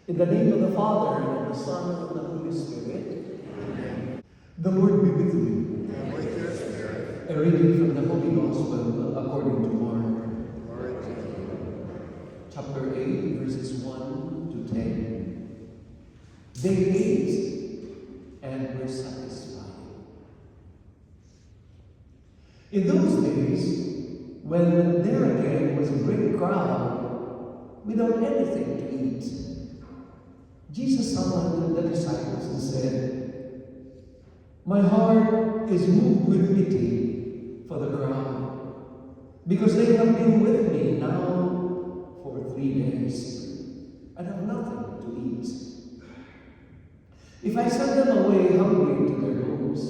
In the name of the Father, and of the Son, and of the Holy Spirit. Amen. The Lord be with you. And with your spirit. A reading from the Holy Gospel according to Mark. Glory to you. Chapter 8, verses 1 to 10. They ate and were satisfied. In those days, when there again was a great crowd without anything to eat, Jesus summoned the disciples and said, "My heart is moved with pity for the crowd, because they have been with me now for 3 days and have nothing to eat. If I send them away hungry to their homes,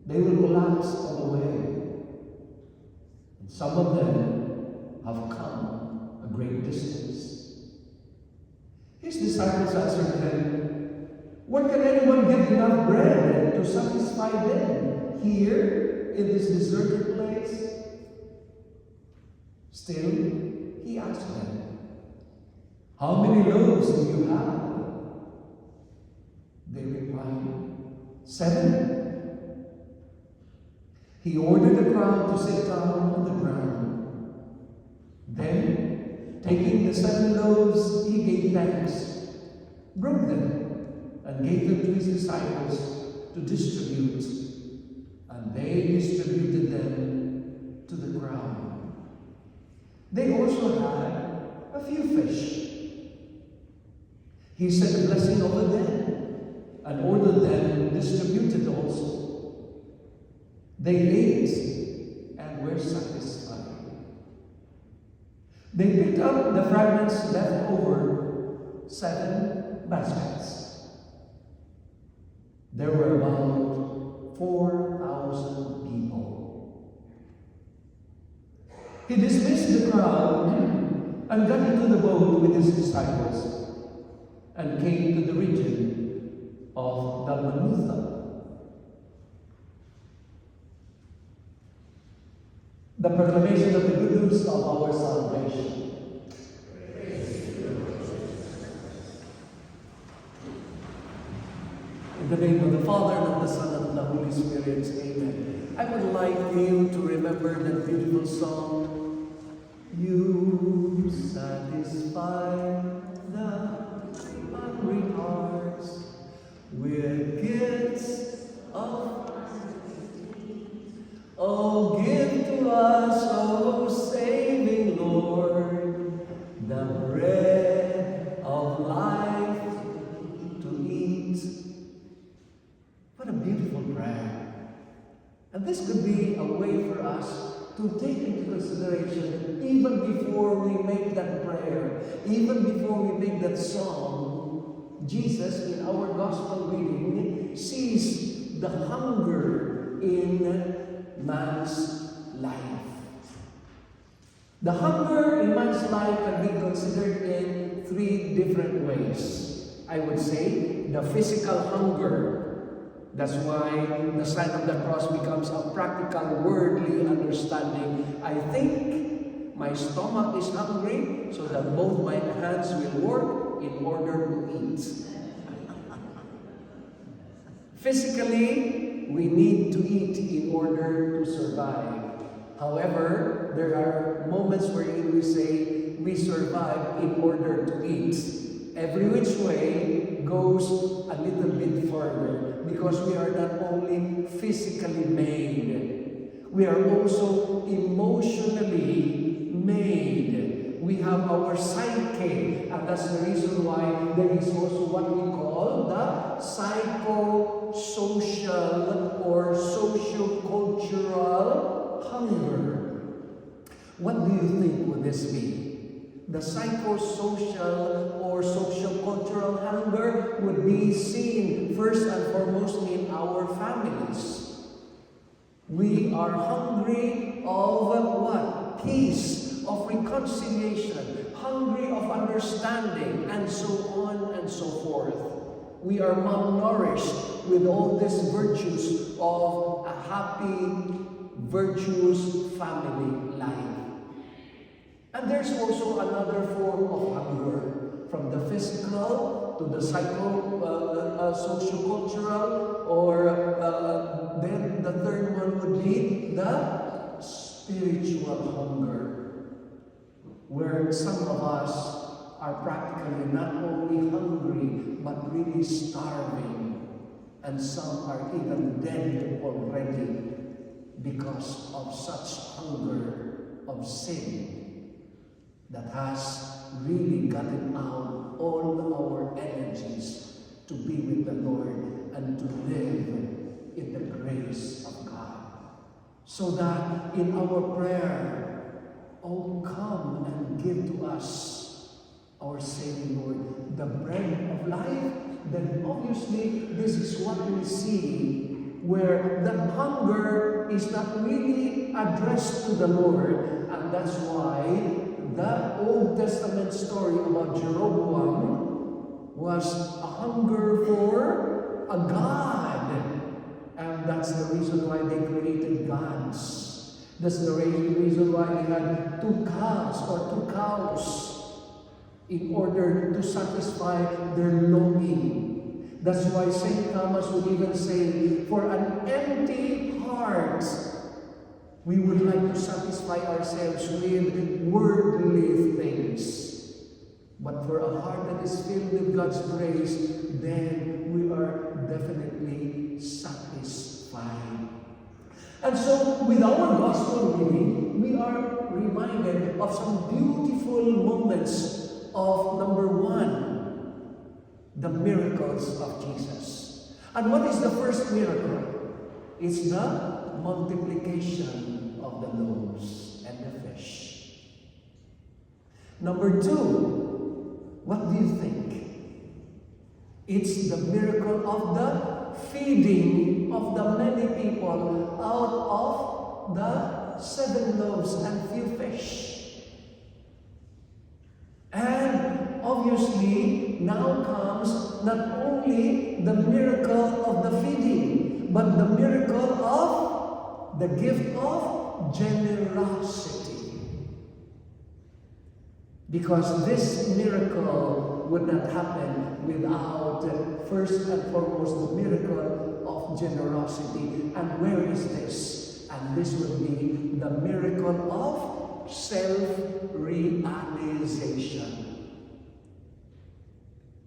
they will collapse on the way. And some of them have come a great distance." His disciples answered him, "Where can anyone get enough bread to satisfy them here in this deserted place?" Still, he asked them, "How many loaves do you have?" They replied, "7." He ordered the crowd to sit down on the ground. Then, taking the 7 loaves, he gave thanks, broke them, and gave them to his disciples to distribute. And they distributed them to the crowd. They also had a few fish. He said a blessing over them and ordered them distributed also. They ate and were satisfied. They picked up the fragments left over 7 baskets. There were about 4,000 people. He dismissed the crowd and got into the boat with his disciples and came to the region of Dalmanutha. The proclamation of the good news of our salvation. In the name of the Father, and of the Son, and of the Holy Spirit. Amen. I would like you to remember that beautiful song, "You satisfy the hungry hearts with gifts of Oh, give to us, O saving Lord, the bread of life to eat." What a beautiful prayer. And this could be a way for us to take into consideration, even before we make that prayer, even before we make that song, Jesus, in our gospel reading, sees the hunger in man's life. The hunger in man's life can be considered in 3 different ways. I would say the physical hunger. That's why the sign of the cross becomes a practical, worldly understanding. I think my stomach is hungry, so that both my hands will work in order to eat. Physically, we need to eat in order to survive. However, there are moments wherein we say we survive in order to eat. Every which way goes a little bit further, because we are not only physically made, we are also emotionally made. We have our psyche, and that's the reason why there is also what we call the psychosocial or socio-cultural hunger. What do you think would this be? The psychosocial or socio-cultural hunger would be seen first and foremost in our families. We are hungry of what? Peace, of reconciliation, hungry of understanding, and so on and so forth. We are malnourished with all these virtues of a happy, virtuous family life. And there's also another form of hunger. from the physical to the socio-cultural, or then the third one would be the spiritual hunger, where some of us are practically not only hungry, but really starving. And some are even dead already because of such hunger of sin that has really gotten out all our energies to be with the Lord and to live in the grace of God. So that in our prayer, oh, come and give to us our saving Lord, the bread of life. Then obviously this is what we see, where that hunger is not really addressed to the Lord. And that's why that Old Testament story about Jeroboam was a hunger for a god. And that's the reason why they created gods. That's the reason why they had two calves or two cows in order to satisfy their longing. That's why St. Thomas would even say, for an empty heart, we would like to satisfy ourselves with worldly things. But for a heart that is filled with God's grace, then we are definitely satisfied. And so, with our gospel reading, we are reminded of some beautiful moments of, number one, the miracles of Jesus. And what is the first miracle? It's the multiplication of the loaves and the fish. Number two, what do you think? It's the miracle of the feeding of the many people out of the 7 loaves and few fish. And obviously, now comes not only the miracle of the feeding, but the miracle of the gift of generosity. Because this miracle would not happen without, first and foremost, the miracle of generosity. And where is this? And this would be the miracle of self-realization.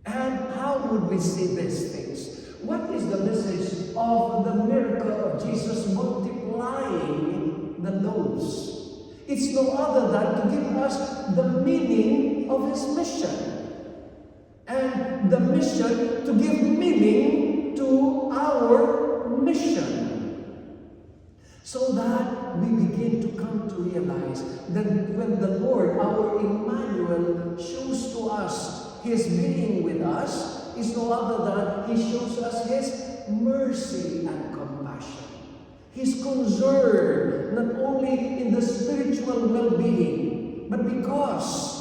And how would we see these things? What is the message of the miracle of Jesus multiplying the loaves? It's no other than to give us the meaning of his mission. And the mission to give meaning to our mission. So that we begin to come to realize that when the Lord, our Emmanuel, shows to us his being with us, is no other than he shows us his mercy and compassion. His concern not only in the spiritual well-being, but because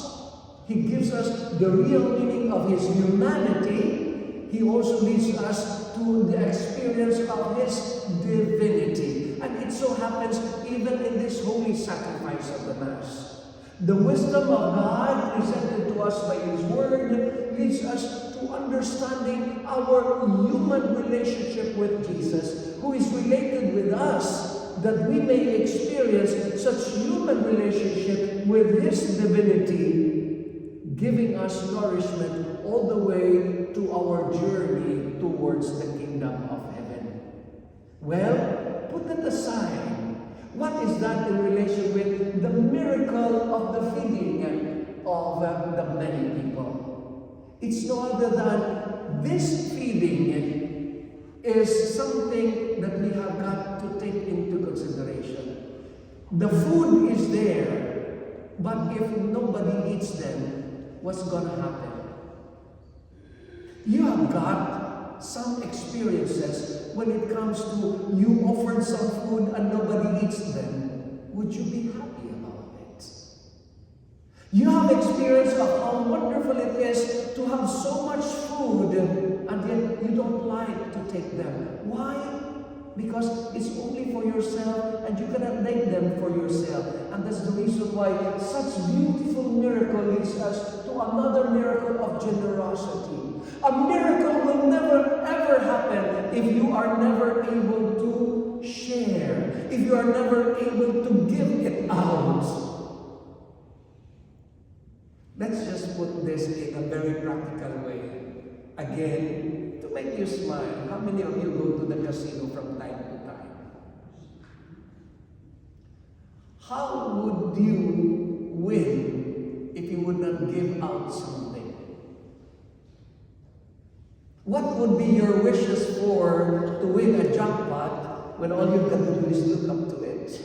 he gives us the real meaning of his humanity, he also leads us to the experience of his divinity. And it so happens even in this holy sacrifice of the Mass. The wisdom of God presented to us by his word leads us to understanding our human relationship with Jesus, who is related with us, that we may experience such human relationship with his divinity, giving us nourishment all the way to our journey towards the kingdom of heaven. Well, put that aside. What is that in relation with the miracle of the feeding of the many people? It's no other than this feeding is something that we have got to take into consideration. The food is there, but if nobody eats them, what's going to happen? You have got some experiences when it comes to you offered some food and nobody eats them. Would you be happy about it? You have experience of how wonderful it is to have so much food and yet you don't like to take them. Why? Because it's only for yourself and you cannot make them for yourself. And that's the reason why such beautiful miracle leads us to another miracle of generosity. A miracle will never ever happen if you are never able to share, if you are never able to give it out. Let's just put this in a very practical way. Again, to make you smile, how many of you go to the casino from time to time? How would you win if you would not give out something? What would be your wishes for to win a jackpot when all you've got to do is look up to it?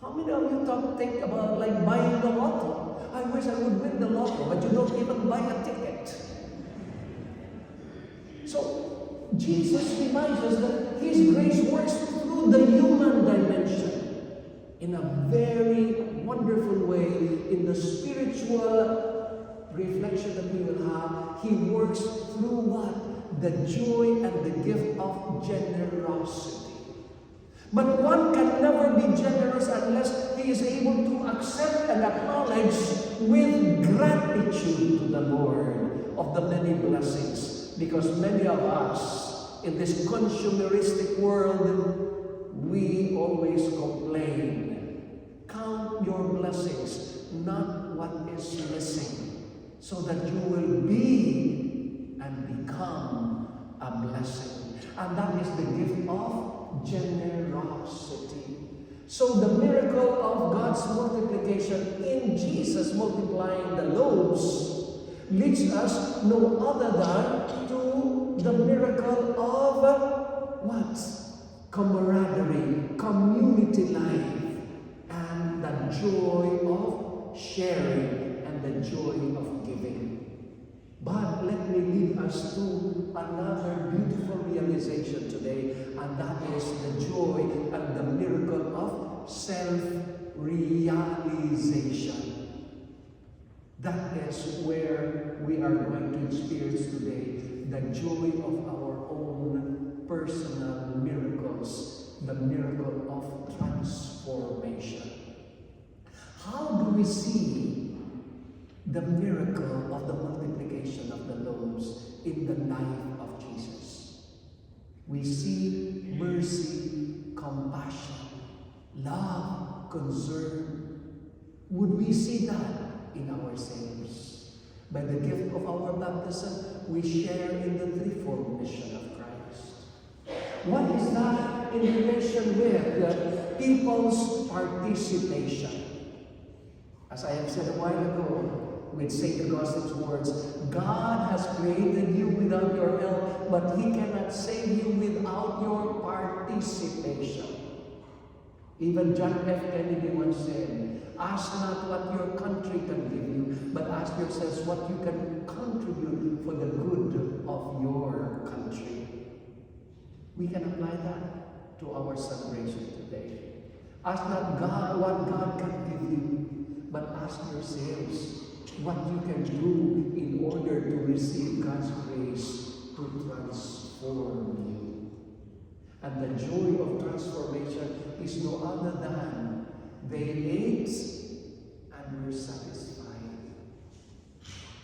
How many of you think about like buying the lotto? I wish I would win the lotto, but you don't even buy a ticket. So, Jesus reminds us that His grace works through the human dimension in a very wonderful way. In the spiritual reflection that we will have, He works through what? The joy and the gift of generosity. But one can never be generous unless he is able to accept and acknowledge with gratitude to the Lord of the many blessings. Because many of us in this consumeristic world, we always complain. Count your blessings, not what is missing, so that you will be and become a blessing. And that is the gift of generosity. So the miracle of God's multiplication in Jesus multiplying the loaves leads us no other than to the miracle of what? Camaraderie, community life, and the joy of sharing and the joy of giving. But let me lead us to another beautiful realization today, and that is the joy and the miracle of self-realization. That is where we are going to experience today the joy of our own personal miracles, the miracle of transformation. How do we see the miracle of the multiplication of the loaves in the life of Jesus? We see mercy, compassion, love, concern. Would we see that in ourselves? By the gift of our baptism, we share in the threefold mission of Christ. What is that in relation with people's participation? As I have said a while ago, with St. Augustine's words, God has created you without your help, but He cannot save you without your participation. Even John F. Kennedy once said, ask not what your country can give you, but ask yourselves what you can contribute for the good of your country. We can apply that to our celebration today. Ask not God what God can give you, but ask yourselves what you can do in order to receive God's grace to transform you. And the joy of transformation is no other than they ate and were satisfied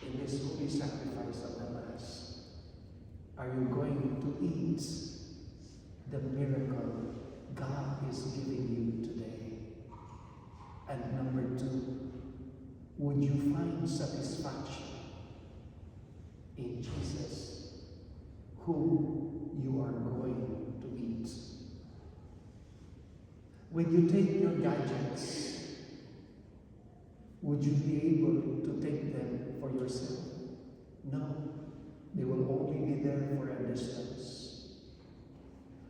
in this holy sacrifice of the Mass. Are you going to eat the miracle God is giving you today? And number two, would you find satisfaction in Jesus, whom you are going to eat? When you take your gadgets, would you be able to take them for yourself? No, they will only be there for a distance.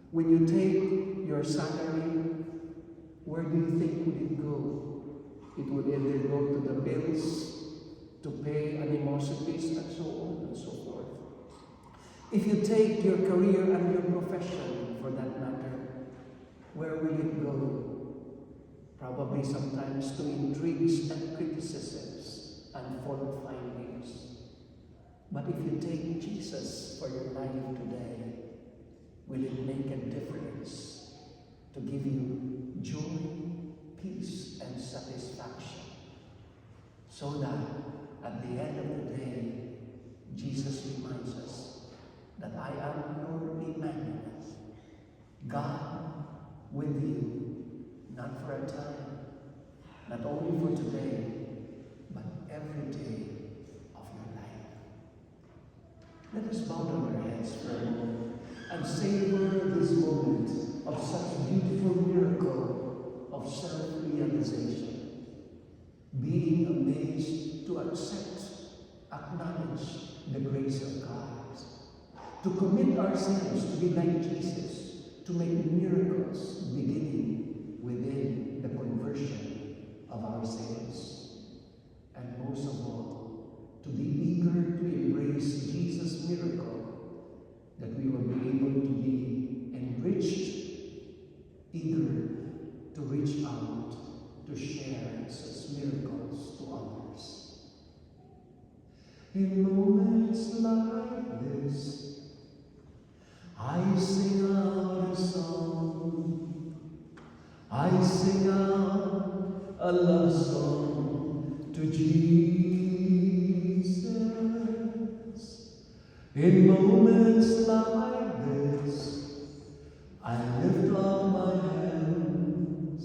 When you take your salary, where do you think would it go? It would either go to the bills, to pay animosities, and so on and so forth. If you take your career and your profession, for that matter, where will it go? Probably sometimes to intrigues and criticisms and fault findings. But if you take Jesus for your life today, will it make a difference to give you joy, peace, and satisfaction, so that at the end of the day, Jesus reminds us that I am your Emmanuel, God with you, not for a time, not only for today, but every day of your life. Let us bow down our heads for a moment and savor this moment of such beautiful miracle of self-realization, being amazed to accept, acknowledge the grace of God, to commit ourselves to be like Jesus, to make miracles beginning within the conversion of ourselves, and most of all, to be eager to embrace Jesus' miracle, that we will be able to be enriched, eager to reach out, to share such miracles to others. In moments like this, I sing out a song. I sing out a love song to Jesus. In moments like this, I lift up my hands.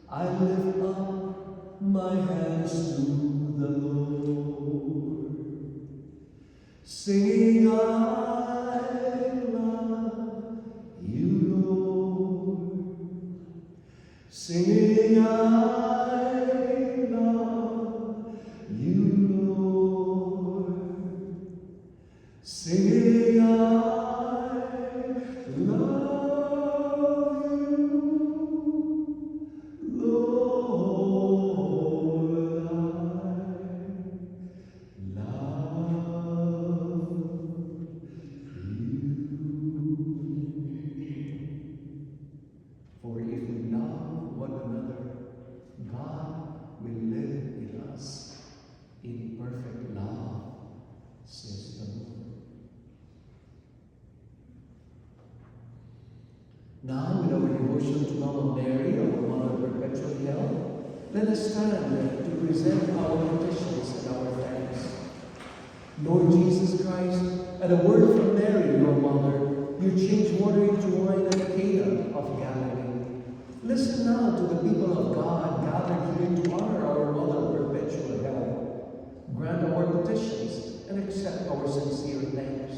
I lift up my hands to the Lord, singing I love you, Lord, singing I love you, Lord, singing I love you, Lord, I love For if we love one another, God will live in us in perfect love, says the Lord. Now, in our devotion to Mama Mary, our Mother of Perpetual Help, let us stand to present our petitions and our thanks. Lord Jesus Christ, at a word from Mary, your Mother, you changed water into wine at Cana of Galilee. Listen now to the people of God gathered here to honor our Mother of Perpetual Help. Grant our petitions and accept our sincere thanks.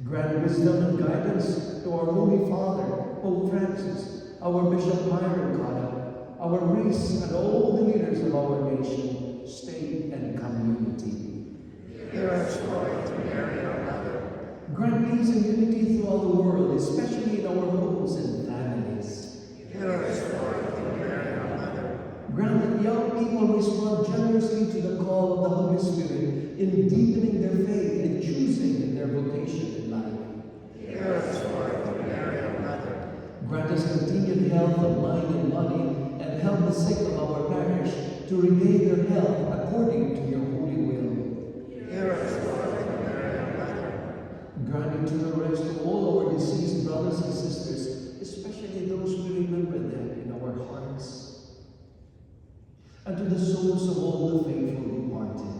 Grant wisdom and guidance to our Holy Father, Pope Francis, our Bishop Myron Cotton, our priests, and all the leaders of our nation, state, and community. Hear us, Lord, to Mary, our Mother. Grant peace and unity throughout the world, especially in our homes and families. Hear us, Lord, to Mary, our Mother. Grant that young people respond generously to the call of the Holy Spirit in deepening their faith and choosing their vocation in life. Hear us, Lord, to Mary, our Mother. Grant us continued health of mind and body, and help the sick of our parish to regain their health according to your holy will. Hear us, Lord, to Mary, our Mother. Grant eternal rest to all our deceased brothers and sisters, especially those we remember them in our hearts. And to the souls of all the faithful departed.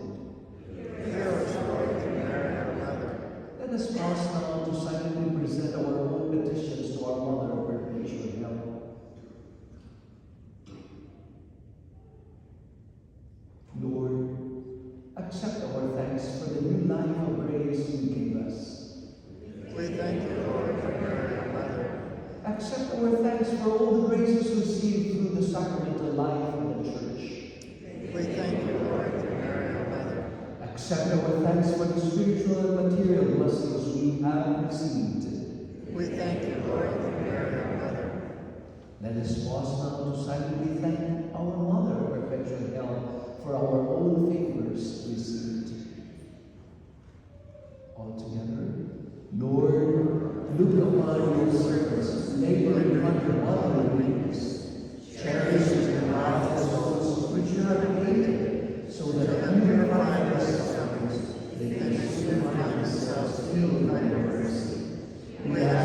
Hear us, Lord, to Mary, our Mother. Let us pause now to silently present our own petitions to our Mother of Perpetual Help. Lord, accept our thanks for the new life of grace you gave us. We thank you, Lord, for Mary, our Mother. Accept our thanks for all the graces received through the sacramental life of the Church. We thank you, Lord, for Mary, our Mother. Accept our thanks for the spiritual and material blessings we have received. We thank you, Lord, for Mary, our Mother. Let us pause now to silently thank our Mother of Perpetual Help for our own favors received. All together, Lord, look upon your servants, laboring under bodily weakness. Cherish the life of those which you have created, so that under your blessings they can soon find themselves healed by your mercy. We ask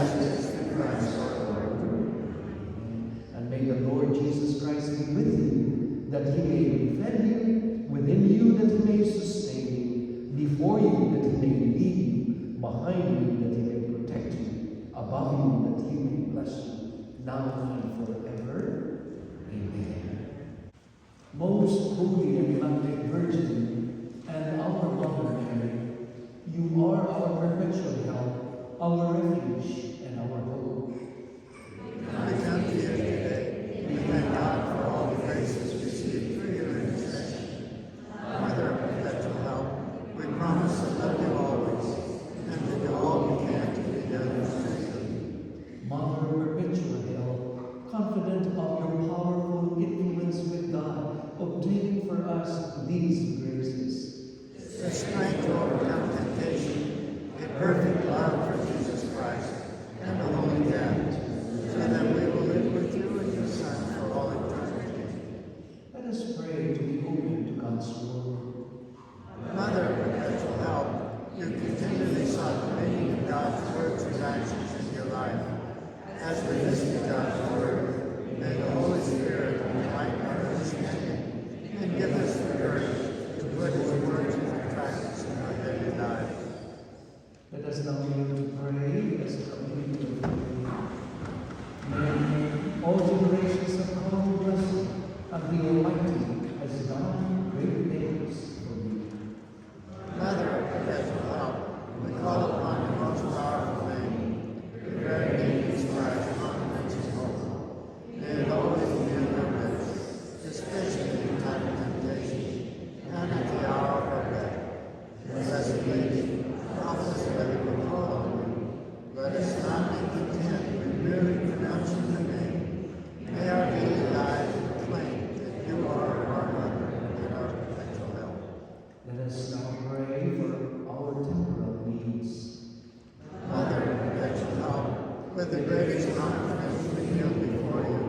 behind you that he may protect you, above you that he may bless you, now and forever. Amen. Most Holy and Immaculate Virgin, and our Mother Mary, you are our perpetual help, our refuge, and our hope. I come to you today, we thank God for all the graces received through your intercession. Mother of perpetual help, we promise to love you always, and to do all we can to be demonstrated. Mother of perpetual help, confident of your powerful influence with God, obtain for us these graces. The strength to overcome temptation, a perfect love for Jesus Christ, and a holy death, so that we will live with you and your Son for all eternity. Let us pray to be open to God's word. Mother of perpetual help, you continually sought the meaning of God's words and actions in your life. As we listen to God's word, may the Holy Spirit enlighten our understanding and give us the courage to put his words into practice in our daily lives. Let us now begin to pray as a community of faith. May all generations of God bless you, and the Almighty has done great things for you. Mother of perpetual help, we call upon your most powerful name, your very name is Christ, confidence and hope. May it always be in your midst, especially in time of temptation, and at the hour of our death. Blessed Lady, help us whether we call on you. Let us not be content with merely pronouncing your name. May our daily lives proclaim that you are our mother and our perpetual help. Let us now pray for our temporal needs. Mother of perpetual help, with the greatest confidence we kneel before you.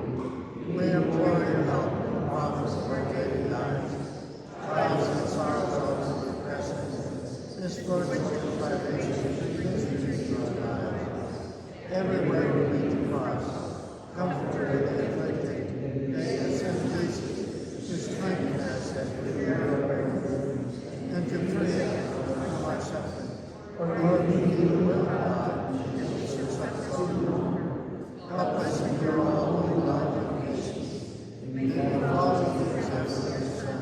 We implore your help in the problems of our daily lives. Trials and sorrows also depress us. Misfortunes and privations and miseries in our lives. Everywhere we meet the cross, comfort the afflicted, may us send Jesus to strengthen us as we bear our burdens, and to free us from our suffering. Lord, we need the will of God, and we should suffer. Help us endure all the love and patience. May the cause of the example of your Son,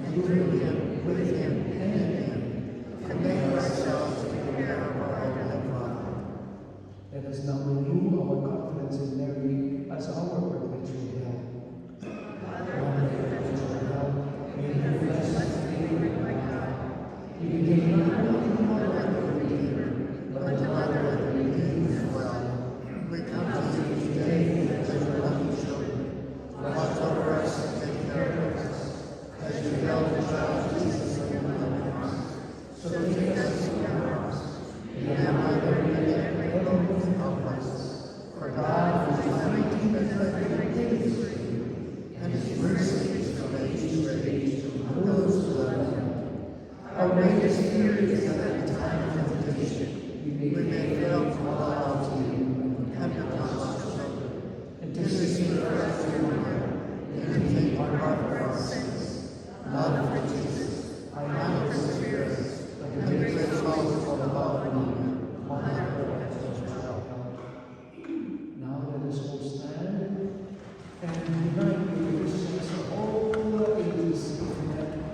and through him, with him, and in him, commend ourselves to the care of our Heavenly Father. Let us now renew our confidence in Mary as our perpetual help. Mother of perpetual help, may you bless us daily by God. You became not only the mother of the Redeemer, but the mother of the Redeemed as well. We come to you today as your loving children. Watch over us and take care of us. As you held the child Jesus in your loving arms, so take us in your arms. May our mother be every hope and help us. For God is mighty and great things for you, and his mercy is from age to age on those who love him. Our greatest fear is that in time of temptation we may fail to allow to you and become lost children. Intercede for us, dear Mother, and take our heart for our sins. Love for Jesus, final for spirits, and place hope for the love of you. Mother of perpetual help. Now let us all stand and unite with the Christians of all ages in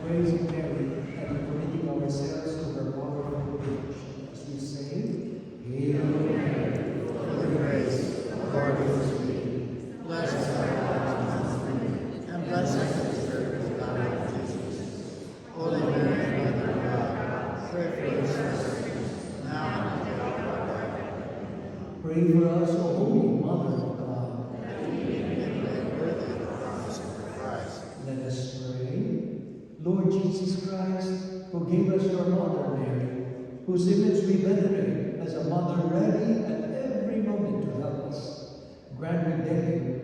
praising Mary and committing ourselves to her powerful protection. As we say, Hail Mary, For the grace, the Lord is with you. Blessed are you among women, and blessed is the fruit of thy womb, Jesus. Holy Mary, Mother of God, pray for us sinners, now and at the hour of our death. pray for us, O Holy Mother of God. That we may be made worthy of the promise of Christ. Let us pray. Lord Jesus Christ, who gave us your Mother Mary, whose image we venerate as a mother ready at every moment to help us, grant we beg you